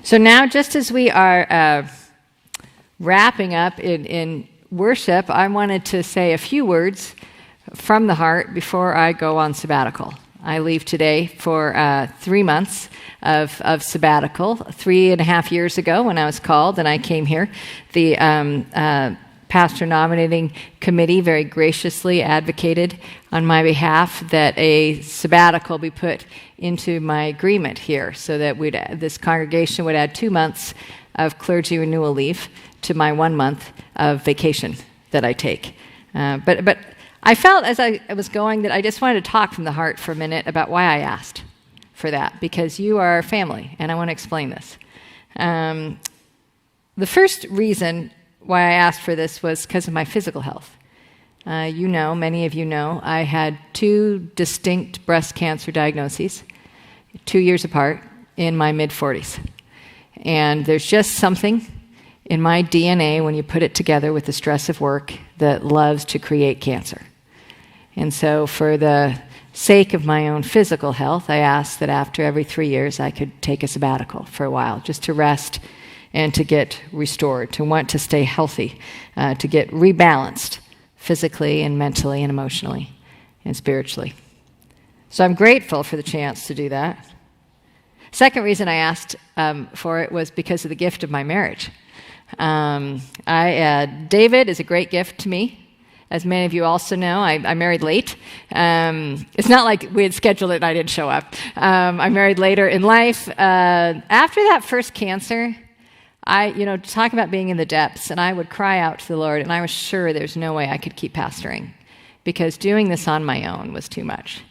So now, just as we are wrapping up in worship, I wanted to say a few words from the heart before I go on sabbatical. I leave today for 3 months of sabbatical. 3.5 years ago, when I was called and I came here, the pastor nominating committee very graciously advocated on my behalf that a sabbatical be put into my agreement here, so that this congregation would add 2 months of clergy renewal leave to my 1 month of vacation that I take. But I felt as I was going that I just wanted to talk from the heart for a minute about why I asked for that, because you are family, and I want to explain this. The first reason why I asked for this was because of my physical health. Many of you know, I had 2 distinct breast cancer diagnoses, 2 years apart, in my mid-40s. And there's just something in my DNA, when you put it together with the stress of work, that loves to create cancer. And so for the sake of my own physical health, I asked that after every 3 years I could take a sabbatical for a while, just to rest and to get restored, to want to stay healthy, to get rebalanced physically and mentally and emotionally and spiritually. So I'm grateful for the chance to do that. Second reason I asked for it was because of the gift of my marriage. David is a great gift to me. As many of you also know, I married late. It's not like we had scheduled it and I didn't show up. I married later in life. After that first cancer, talk about being in the depths, and I would cry out to the Lord, and I was sure there's no way I could keep pastoring, because doing this on my own was too much.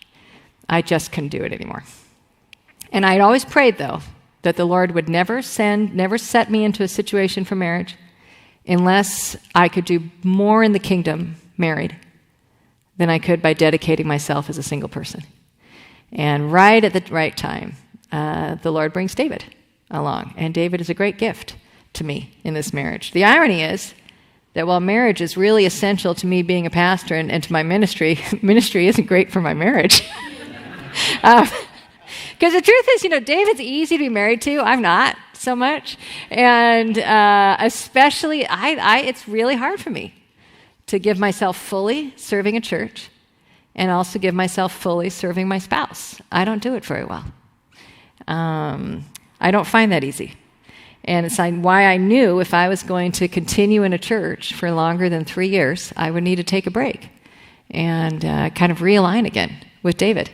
I just couldn't do it anymore. And I'd always prayed, though, that the Lord would never set me into a situation for marriage unless I could do more in the kingdom married than I could by dedicating myself as a single person. And right at the right time, the Lord brings David along, and David is a great gift to me in this marriage. The irony is that while marriage is really essential to me being a pastor and to my ministry, ministry isn't great for my marriage. Because the truth is, David's easy to be married to. I'm not so much. And especially, it's really hard for me to give myself fully serving a church and also give myself fully serving my spouse. I don't do it very well. I don't find that easy. And it's why I knew if I was going to continue in a church for longer than 3 years, I would need to take a break and kind of realign again with David.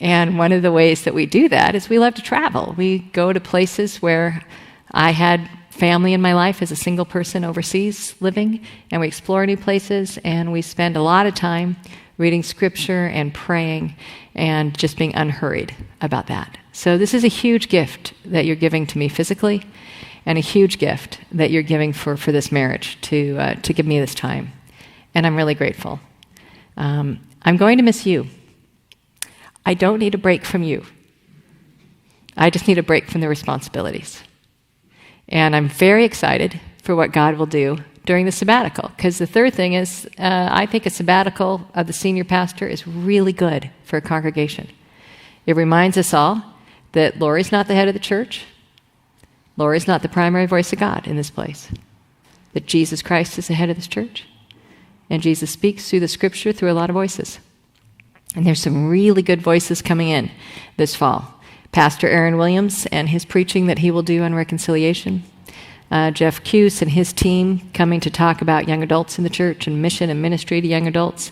And one of the ways that we do that is we love to travel. We go to places where I had family in my life as a single person overseas living, and we explore new places, and we spend a lot of time reading scripture and praying and just being unhurried about that. So this is a huge gift that you're giving to me physically, and a huge gift that you're giving for this marriage to give me this time. And I'm really grateful. I'm going to miss you. I don't need a break from you. I just need a break from the responsibilities. And I'm very excited for what God will do during the sabbatical. Because the third thing is, I think a sabbatical of the senior pastor is really good for a congregation. It reminds us all that Laurie's not the head of the church. Laurie's not the primary voice of God in this place. That Jesus Christ is the head of this church. And Jesus speaks through the scripture through a lot of voices. And there's some really good voices coming in this fall. Pastor Aaron Williams and his preaching that he will do on reconciliation. Jeff Cuse and his team coming to talk about young adults in the church and mission and ministry to young adults.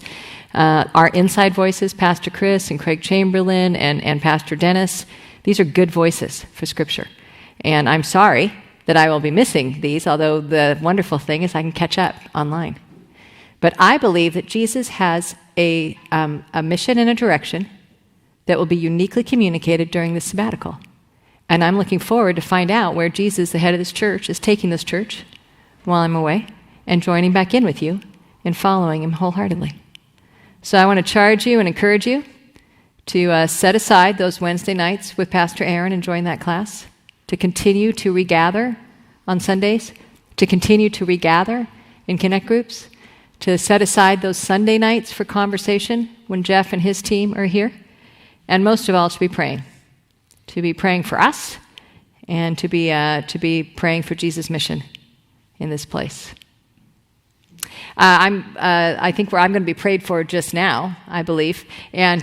Our inside voices, Pastor Chris and Craig Chamberlain and Pastor Dennis. These are good voices for Scripture. And I'm sorry that I will be missing these, although the wonderful thing is I can catch up online. But I believe that Jesus has a mission and a direction that will be uniquely communicated during this sabbatical. And I'm looking forward to find out where Jesus, the head of this church, is taking this church while I'm away and joining back in with you and following him wholeheartedly. So I want to charge you and encourage you to set aside those Wednesday nights with Pastor Aaron and join that class, to continue to regather on Sundays, to continue to regather in connect groups, to set aside those Sunday nights for conversation when Jeff and his team are here, and most of all, to be praying for us and to be praying for Jesus' mission in this place. I think I'm going to be prayed for just now, I believe. And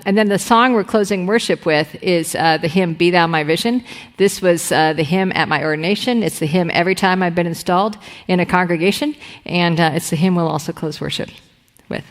then the song we're closing worship with is the hymn, Be Thou My Vision. This was the hymn at my ordination. It's the hymn every time I've been installed in a congregation. And it's the hymn we'll also close worship with.